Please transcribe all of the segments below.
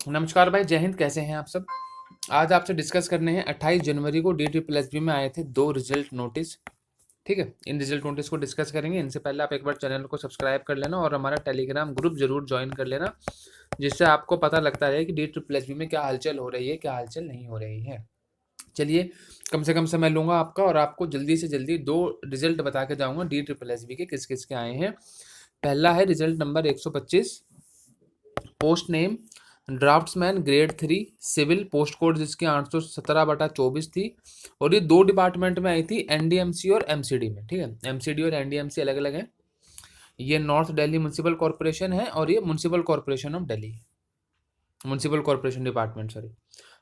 नमस्कार भाई, जय हिंद। कैसे हैं आप सब? आज आपसे डिस्कस करने हैं 28 जनवरी को DSSB में आए थे 2 रिजल्ट नोटिस। ठीक है, इन रिजल्ट नोटिस को डिस्कस करेंगे। इनसे पहले आप एक बार चैनल को सब्सक्राइब कर लेना और हमारा टेलीग्राम ग्रुप जरूर ज्वाइन कर लेना, जिससे आपको पता लगता रहे कि DSSB में क्या हलचल हो रही है, क्या हलचल नहीं हो रही है। चलिए, कम से कम समय लूंगा आपका और आपको जल्दी से जल्दी 2 रिजल्ट बता के जाऊंगा DSSB के किस किस के आए हैं। पहला है result number 125, post name draftsman grade 3 civil, post code जिसकी 817/24 थी। और ये 2 डिपार्टमेंट में आई थी, एनडीएमसी और एमसीडी में। ठीक है, एमसीडी और एनडीएमसी अलग अलग है। ये नॉर्थ दिल्ली म्यूनसिपल कॉर्पोरेशन है और ये municipal corporation of Delhi, municipal corporation department, sorry.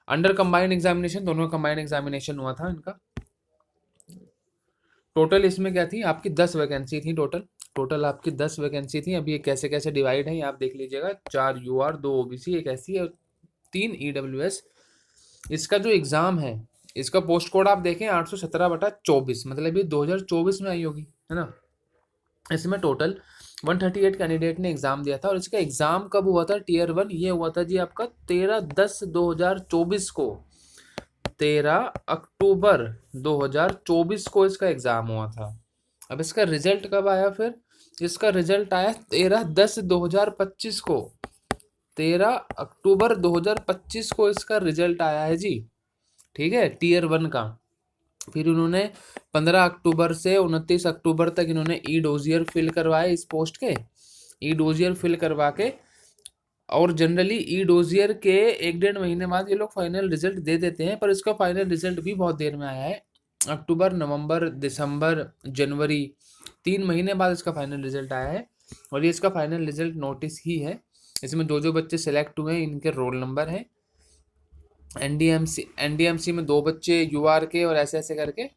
Under combined examination, दोनों कंबाइंड एग्जामिनेशन हुआ था इनका। टोटल इसमें क्या थी आपकी, 10 वैकेंसी थी टोटल आपकी 10 वैकेंसी थी। अभी ये कैसे कैसे डिवाइड है ये आप देख लीजिएगा। 4 यूआर, 2 ओबीसी, एक एससी और 3 ईडब्ल्यूएस। इसका जो एग्जाम है, इसका पोस्ट कोड आप देखें 817/24, मतलब ये 2024 में आई होगी, है ना। इसमें टोटल 138 कैंडिडेट ने एग्जाम दिया था और इसका एग्जाम कब हुआ था? टीयर 1 ये हुआ था जी आपका 13/10/2024 को। 13 अक्टूबर 2024 को इसका एग्जाम हुआ था। अब इसका रिजल्ट कब आया फिर? इसका रिजल्ट आया 13/10/2025 को। 13 अक्टूबर 2025 को इसका रिजल्ट आया है जी। ठीक है, टीयर 1 का। फिर उन्होंने 15 अक्टूबर से 29 अक्टूबर तक इन्होंने ई डोजियर फिल करवाए इस पोस्ट के। ई डोजियर फिल करवा के, और जनरली ई डोजियर के 1-1.5 महीने बाद ये लोग फाइनल रिजल्ट दे देते हैं, पर इसका फाइनल रिजल्ट भी बहुत देर में आया है। अक्टूबर, नवंबर, दिसंबर, जनवरी, 3 महीने बाद इसका फाइनल रिजल्ट आया है। और ये इसका फाइनल रिजल्ट नोटिस ही है। इसमें जो बच्चे सेलेक्ट हुए हैं इनके रोल नंबर हैं। एनडीएमसी में 2 बच्चे यूआर के, और ऐसे ऐसे करके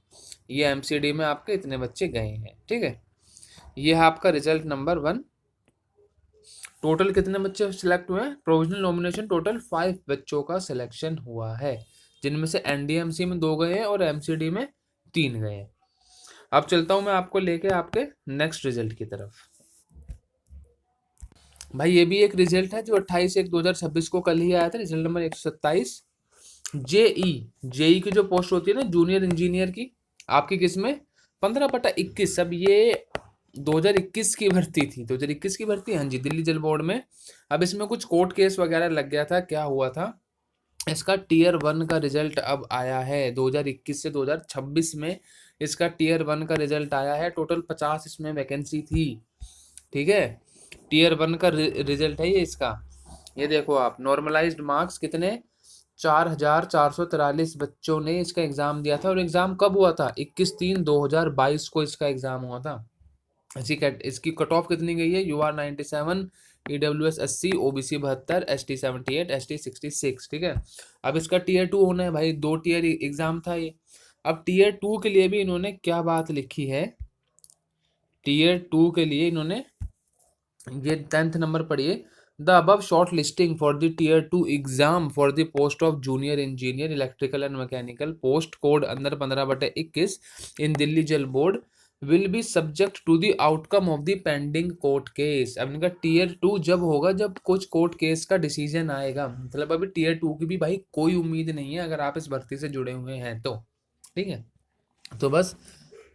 ये एमसीडी में आपके इतने बच्चे गए हैं। ठीक है, ये है आपका रिजल्ट नंबर 1। टोटल कितने बच्चे सिलेक्ट हुए हैं? प्रोविजनल नॉमिनेशन टोटल 5 बच्चों का सिलेक्शन हुआ है, जिनमें से एनडीएमसी में 2 गए हैं और एमसीडी में 3 गए हैं। अब चलता हूं मैं आपको लेके आपके नेक्स्ट रिजल्ट की तरफ। भाई ये भी एक रिजल्ट है जो 28/1/2026 को कल ही आया था, रिजल्ट नंबर 127। जेई की जो पोस्ट होती है ना, जूनियर इंजीनियर की, आपकी किसमें? 15/21। अब ये 2021 की भर्ती थी, 2021 की भर्ती, हाँ जी, दिल्ली जल बोर्ड में। अब इसमें कुछ कोर्ट केस वगैरह लग गया था। क्या हुआ था? इसका टीयर 1 का रिजल्ट अब आया है 2021 से 2026 में। इसका टीयर 1 का रिजल्ट आया है। टोटल 50 इसमें वैकेंसी थी। ठीक है, टीयर 1 का रिजल्ट है ये इसका। ये देखो आप, नॉर्मलाइज्ड मार्क्स कितने? 4443 बच्चों ने इसका एग्जाम दिया था। और एग्जाम कब हुआ था? 21/3/2022 को इसका एग्जाम हुआ था। इसकी कट ऑफ कितनी गई है? UR 97, EWS 80, OBC 72, ST 78, ST 66। ठीक है, अब इसका टीयर 2 होना है भाई। 2 टीयर एग्जाम था ये। अब टीयर 2 के लिए भी इन्होंने क्या बात लिखी है? टीयर 2 के लिए इन्होंने ये 10th नंबर पढ़िए। The above short listing for the tier 2 exam for the post of junior engineer electrical and mechanical, post code अंदर 15/21 in Delhi Jal Board, will be subject to the outcome of the pending court case. अब इनका tier 2 जब होगा जब कुछ court case का decision आएगा। मतलब अभी टीयर 2 की भी भाई कोई उम्मीद नहीं है, अगर आप इस भर्ती से जुड़े हुए हैं तो। ठीक है, तो बस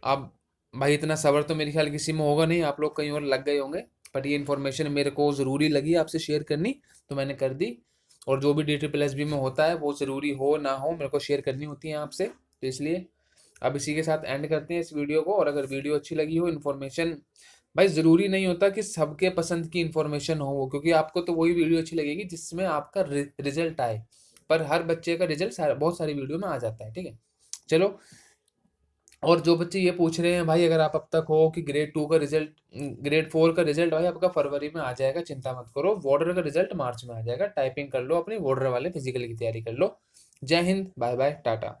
अब भाई इतना सब्र तो मेरे ख्याल किसी में होगा नहीं, आप लोग कहीं और लग गए होंगे। पर ये इन्फॉर्मेशन मेरे को ज़रूरी लगी आपसे शेयर करनी, तो मैंने कर दी। और जो भी DSSB में होता है वो ज़रूरी हो ना हो मेरे को शेयर करनी होती है आपसे, तो इसलिए अब इसी के साथ एंड करते हैं इस वीडियो को। और अगर वीडियो अच्छी लगी हो, इन्फॉर्मेशन, भाई ज़रूरी नहीं होता कि सबके पसंद की इन्फॉर्मेशन हो वो, क्योंकि आपको तो वही वीडियो अच्छी लगेगी जिसमें आपका रिजल्ट आए। पर हर बच्चे का रिजल्ट बहुत सारी वीडियो में आ जाता है। ठीक है, चलो। और जो बच्चे ये पूछ रहे हैं भाई, अगर आप अब तक हो कि ग्रेड 2 का रिजल्ट, ग्रेड 4 का रिजल्ट भाई आपका फरवरी में आ जाएगा, चिंता मत करो। बॉर्डर का रिजल्ट मार्च में आ जाएगा। टाइपिंग कर लो अपनी, बॉर्डर वाले फिजिकल की तैयारी कर लो। जय हिंद, बाय बाय, टाटा।